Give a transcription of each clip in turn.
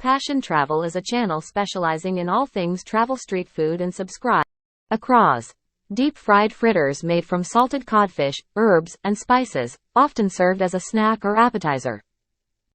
Passion Travel is a channel specializing in all things travel street food and subscribe. Accras. Deep-fried fritters made from salted codfish, herbs, and spices, often served as a snack or appetizer.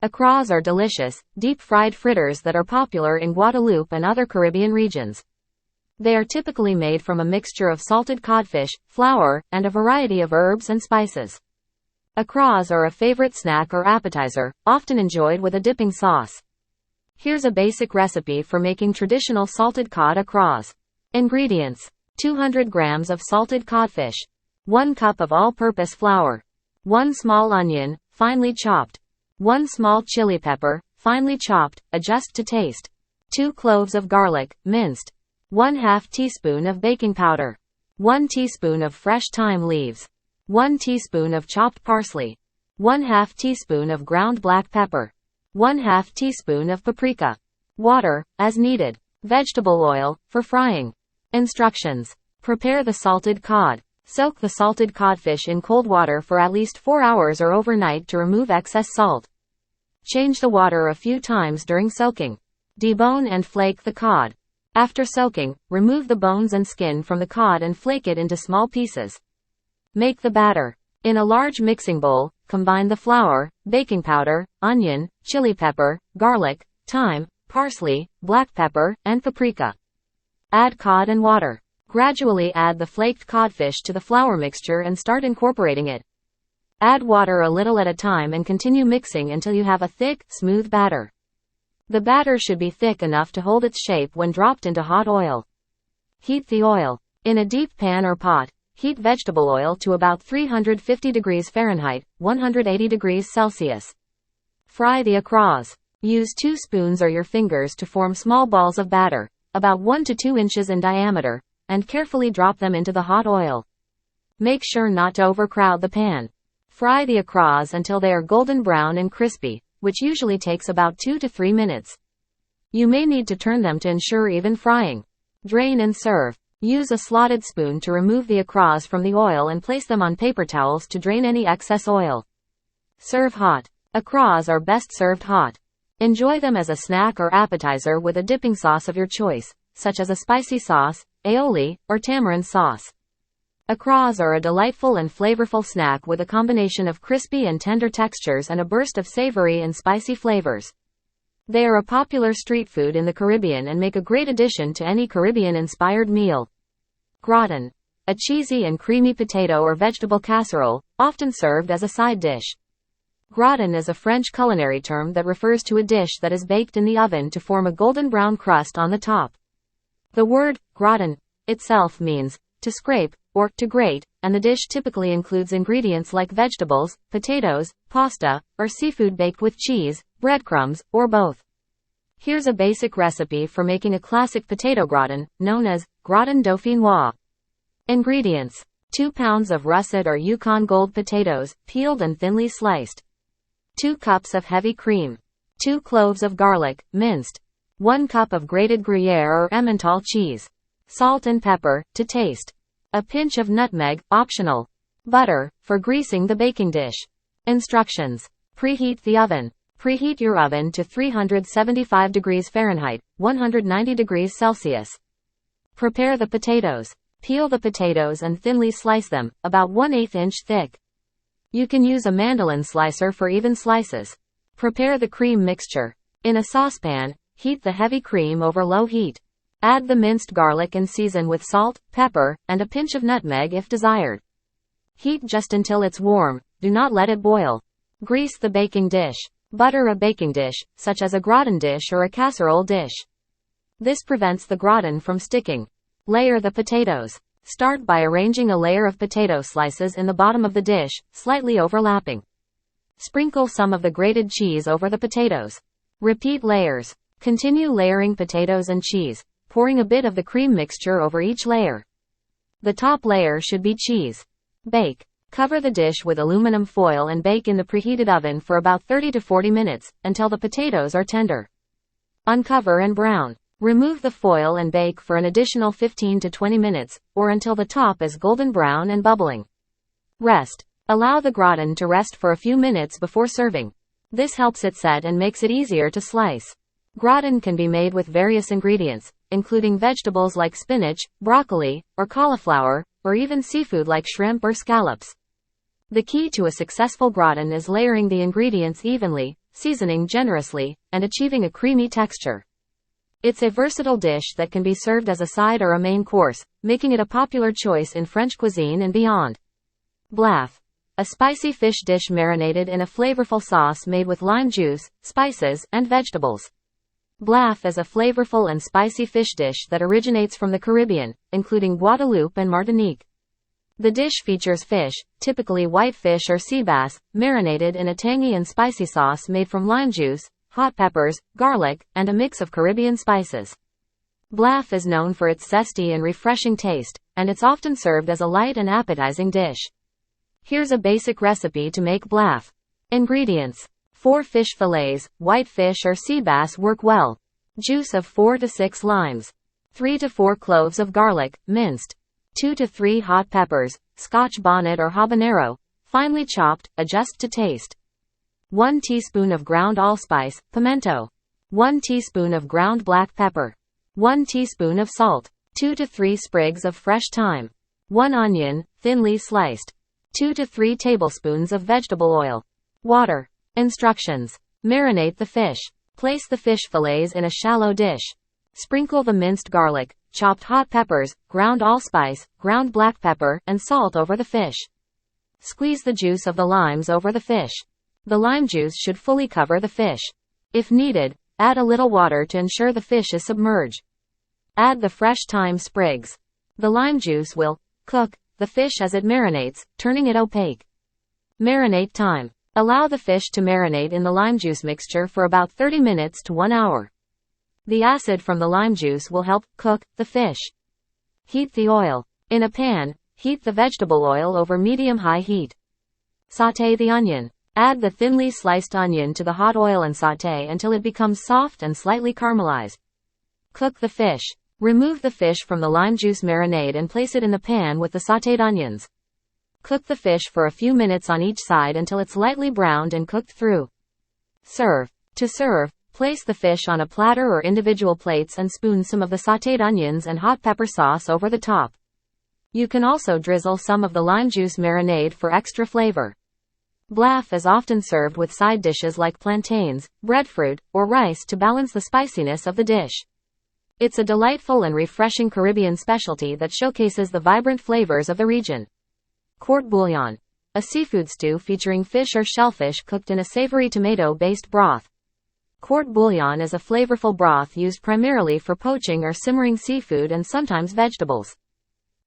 Accras are delicious, deep-fried fritters that are popular in Guadeloupe and other Caribbean regions. They are typically made from a mixture of salted codfish, flour, and a variety of herbs and spices. Accras are a favorite snack or appetizer, often enjoyed with a dipping sauce. Here's a basic recipe for making traditional salted cod accras. Ingredients: 200 grams of salted codfish, 1 cup of all-purpose flour, 1 small onion, finely chopped, 1 small chili pepper, finely chopped, adjust to taste, 2 cloves of garlic, minced, 1/2 teaspoon of baking powder, 1 teaspoon of fresh thyme leaves, 1 teaspoon of chopped parsley, 1/2 teaspoon of ground black pepper, 1/2 teaspoon of paprika. Water, as needed. Vegetable oil, for frying. Instructions. Prepare the salted cod. Soak the salted codfish in cold water for at least 4 hours or overnight to remove excess salt. Change the water a few times during soaking. Debone and flake the cod. After soaking, remove the bones and skin from the cod and flake it into small pieces. Make the batter. In a large mixing bowl, combine the flour, baking powder, onion, chili pepper, garlic, thyme, parsley, black pepper, and paprika. Add cod and water. Gradually add the flaked codfish to the flour mixture and start incorporating it. Add water a little at a time and continue mixing until you have a thick, smooth batter. The batter should be thick enough to hold its shape when dropped into hot oil. Heat the oil. In a deep pan or pot, heat vegetable oil to about 350 degrees Fahrenheit, 180 degrees Celsius. Fry the accras. Use 2 spoons or your fingers to form small balls of batter, about 1 to 2 inches in diameter, and carefully drop them into the hot oil. Make sure not to overcrowd the pan. Fry the accras until they are golden brown and crispy, which usually takes about 2 to 3 minutes. You may need to turn them to ensure even frying. Drain and serve. Use a slotted spoon to remove the accras from the oil and place them on paper towels to drain any excess oil. Serve hot. Accras are best served hot. Enjoy them as a snack or appetizer with a dipping sauce of your choice, such as a spicy sauce, aioli, or tamarind sauce. Accras are a delightful and flavorful snack with a combination of crispy and tender textures and a burst of savory and spicy flavors. They are a popular street food in the Caribbean and make a great addition to any Caribbean-inspired meal. Gratin. A cheesy and creamy potato or vegetable casserole, often served as a side dish. Gratin is a French culinary term that refers to a dish that is baked in the oven to form a golden brown crust on the top. The word gratin itself means to scrape or to grate, and the dish typically includes ingredients like vegetables, potatoes, pasta, or seafood baked with cheese, breadcrumbs, or both. Here's a basic recipe for making a classic potato gratin, known as gratin dauphinois. Ingredients: 2 pounds of russet or Yukon Gold potatoes, peeled and thinly sliced. 2 cups of heavy cream. 2 cloves of garlic, minced. 1 cup of grated Gruyere or Emmental cheese. Salt and pepper, to taste. A pinch of nutmeg, optional. Butter, for greasing the baking dish. Instructions. Preheat the oven. Preheat your oven to 375 degrees Fahrenheit, 190 degrees Celsius. Prepare the potatoes. Peel the potatoes and thinly slice them, about 1/8 inch thick. You can use a mandolin slicer for even slices. Prepare the cream mixture. In a saucepan, heat the heavy cream over low heat. Add the minced garlic and season with salt, pepper, and a pinch of nutmeg if desired. Heat just until it's warm, do not let it boil. Grease the baking dish. Butter a baking dish, such as a gratin dish or a casserole dish. This prevents the gratin from sticking. Layer the potatoes. Start by arranging a layer of potato slices in the bottom of the dish, slightly overlapping. Sprinkle some of the grated cheese over the potatoes. Repeat layers. Continue layering potatoes and cheese, pouring a bit of the cream mixture over each layer. The top layer should be cheese. Bake. Cover the dish with aluminum foil and bake in the preheated oven for about 30 to 40 minutes, until the potatoes are tender. Uncover and brown. Remove the foil and bake for an additional 15 to 20 minutes, or until the top is golden brown and bubbling. Rest. Allow the gratin to rest for a few minutes before serving. This helps it set and makes it easier to slice. Gratin can be made with various ingredients, including vegetables like spinach, broccoli, or cauliflower, or even seafood like shrimp or scallops. The key to a successful gratin is layering the ingredients evenly, seasoning generously, and achieving a creamy texture. It's a versatile dish that can be served as a side or a main course, making it a popular choice in French cuisine and beyond. Blaff. A spicy fish dish marinated in a flavorful sauce made with lime juice, spices, and vegetables. Blaff is a flavorful and spicy fish dish that originates from the Caribbean, including Guadeloupe and Martinique. The dish features fish, typically whitefish or sea bass, marinated in a tangy and spicy sauce made from lime juice, hot peppers, garlic, and a mix of Caribbean spices. Blaff is known for its zesty and refreshing taste, and it's often served as a light and appetizing dish. Here's a basic recipe to make blaff. Ingredients: 4 fish fillets, whitefish or sea bass work well. Juice of 4 to 6 limes. 3 to 4 cloves of garlic, minced. 2 to 3 hot peppers, Scotch bonnet or habanero, finely chopped, adjust to taste. 1 teaspoon of ground allspice, pimento. 1 teaspoon of ground black pepper. 1 teaspoon of salt. 2 to 3 sprigs of fresh thyme. 1 onion, thinly sliced. 2 to 3 tablespoons of vegetable oil. Water. Instructions. Marinate the fish. Place the fish fillets in a shallow dish. Sprinkle the minced garlic, chopped hot peppers, ground allspice, ground black pepper, and salt over the fish. Squeeze the juice of the limes over the fish. The lime juice should fully cover the fish. If needed, add a little water to ensure the fish is submerged. Add the fresh thyme sprigs. The lime juice will cook the fish as it marinates, turning it opaque. Marinate time. Allow the fish to marinate in the lime juice mixture for about 30 minutes to 1 hour. The acid from the lime juice will help cook the fish. Heat the oil. In a pan, heat the vegetable oil over medium-high heat. Sauté the onion. Add the thinly sliced onion to the hot oil and sauté until it becomes soft and slightly caramelized. Cook the fish. Remove the fish from the lime juice marinade and place it in the pan with the sautéed onions. Cook the fish for a few minutes on each side until it's lightly browned and cooked through. Serve. To serve, place the fish on a platter or individual plates and spoon some of the sautéed onions and hot pepper sauce over the top. You can also drizzle some of the lime juice marinade for extra flavor. Blaff is often served with side dishes like plantains, breadfruit, or rice to balance the spiciness of the dish. It's a delightful and refreshing Caribbean specialty that showcases the vibrant flavors of the region. Court-bouillon. A seafood stew featuring fish or shellfish cooked in a savory tomato-based broth. Court-bouillon is a flavorful broth used primarily for poaching or simmering seafood and sometimes vegetables.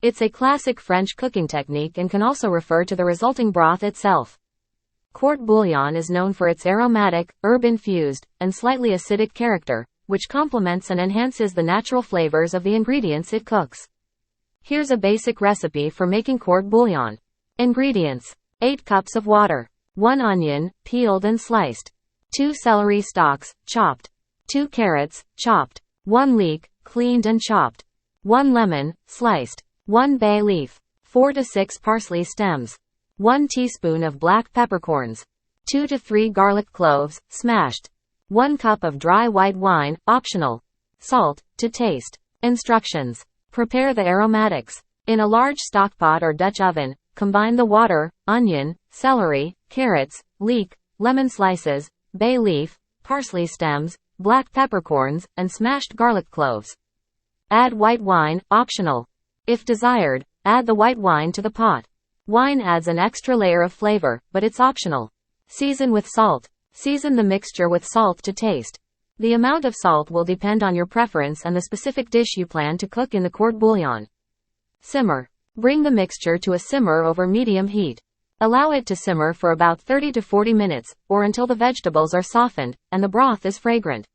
It's a classic French cooking technique and can also refer to the resulting broth itself. Court-bouillon is known for its aromatic, herb-infused, and slightly acidic character, which complements and enhances the natural flavors of the ingredients it cooks. Here's a basic recipe for making court-bouillon. Ingredients: 8 cups of water. 1 onion, peeled and sliced. 2 celery stalks, chopped. 2 carrots, chopped. 1 leek, cleaned and chopped. 1 lemon, sliced. 1 bay leaf. 4 to 6 parsley stems. 1 teaspoon of black peppercorns. 2 to 3 garlic cloves, smashed. 1 cup of dry white wine, optional. Salt, to taste. Instructions. Prepare the aromatics. In a large stockpot or Dutch oven, combine the water, onion, celery, carrots, leek, lemon slices, bay leaf, parsley stems, black peppercorns, and smashed garlic cloves. Add white wine, optional. If desired, add the white wine to the pot. Wine adds an extra layer of flavor, but it's optional. Season with salt. Season the mixture with salt to taste. The amount of salt will depend on your preference and the specific dish you plan to cook in the court-bouillon. Simmer. Bring the mixture to a simmer over medium heat. Allow it to simmer for about 30 to 40 minutes, or until the vegetables are softened, and the broth is fragrant.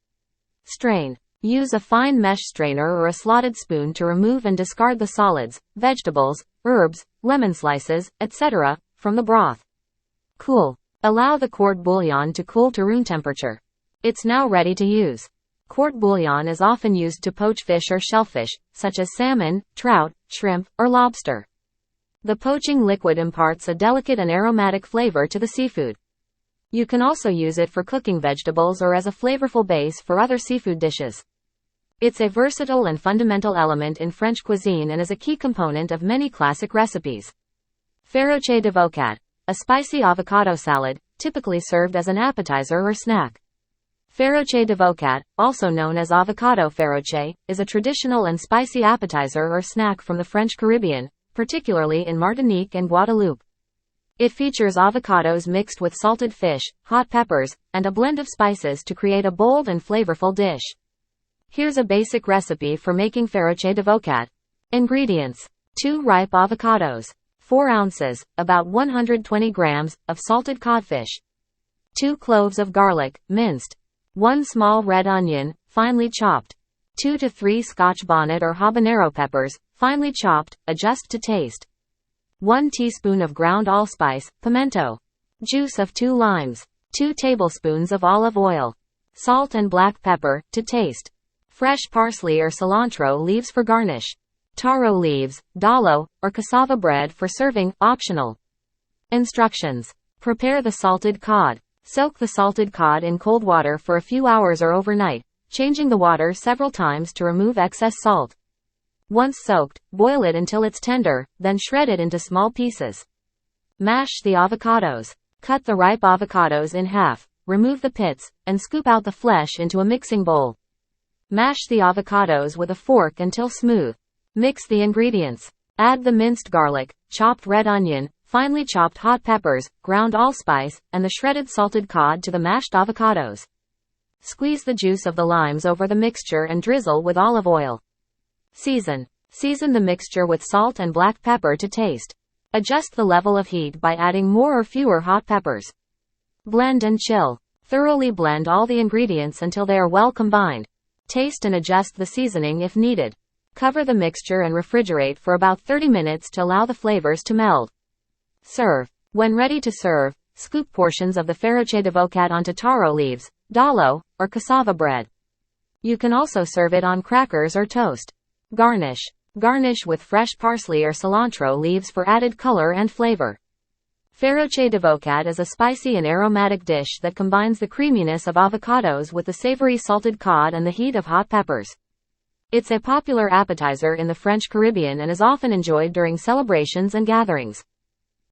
Strain. Use a fine mesh strainer or a slotted spoon to remove and discard the solids, vegetables, herbs, lemon slices, etc., from the broth. Cool. Allow the court-bouillon to cool to room temperature. It's now ready to use. Court-bouillon is often used to poach fish or shellfish, such as salmon, trout, shrimp, or lobster. The poaching liquid imparts a delicate and aromatic flavor to the seafood. You can also use it for cooking vegetables or as a flavorful base for other seafood dishes. It's a versatile and fundamental element in French cuisine and is a key component of many classic recipes. Féroce d'avocat, a spicy avocado salad, typically served as an appetizer or snack. Féroce d'avocat, also known as avocado féroce, is a traditional and spicy appetizer or snack from the French Caribbean, particularly in Martinique and Guadeloupe. It features avocados mixed with salted fish, hot peppers, and a blend of spices to create a bold and flavorful dish. Here's a basic recipe for making féroce d'avocat. Ingredients: 2 ripe avocados, 4 ounces, about 120 grams, of salted codfish, 2 cloves of garlic, minced, 1 small red onion, finely chopped, 2 to 3 Scotch bonnet or habanero peppers, finely chopped, adjust to taste, 1 teaspoon of ground allspice, pimento, juice of 2 limes, 2 tablespoons of olive oil, salt and black pepper, to taste, fresh parsley or cilantro leaves for garnish, taro leaves, dalo, or cassava bread for serving, optional. Instructions. Prepare the salted cod. Soak the salted cod in cold water for a few hours or overnight, changing the water several times to remove excess salt. Once soaked, boil it until it's tender, then shred it into small pieces. Mash the avocados. Cut the ripe avocados in half, remove the pits, and scoop out the flesh into a mixing bowl. Mash the avocados with a fork until smooth. Mix the ingredients. Add the minced garlic, chopped red onion, finely chopped hot peppers, ground allspice, and the shredded salted cod to the mashed avocados. Squeeze the juice of the limes over the mixture and drizzle with olive oil. Season. Season the mixture with salt and black pepper to taste. Adjust the level of heat by adding more or fewer hot peppers. Blend and chill. Thoroughly blend all the ingredients until they are well combined. Taste and adjust the seasoning if needed. Cover the mixture and refrigerate for about 30 minutes to allow the flavors to meld. Serve. When ready to serve, scoop portions of the féroce d'avocat onto taro leaves, dalo, or cassava bread. You can also serve it on crackers or toast. Garnish. Garnish with fresh parsley or cilantro leaves for added color and flavor. Féroce d'avocat is a spicy and aromatic dish that combines the creaminess of avocados with the savory salted cod and the heat of hot peppers. It's a popular appetizer in the French Caribbean and is often enjoyed during celebrations and gatherings.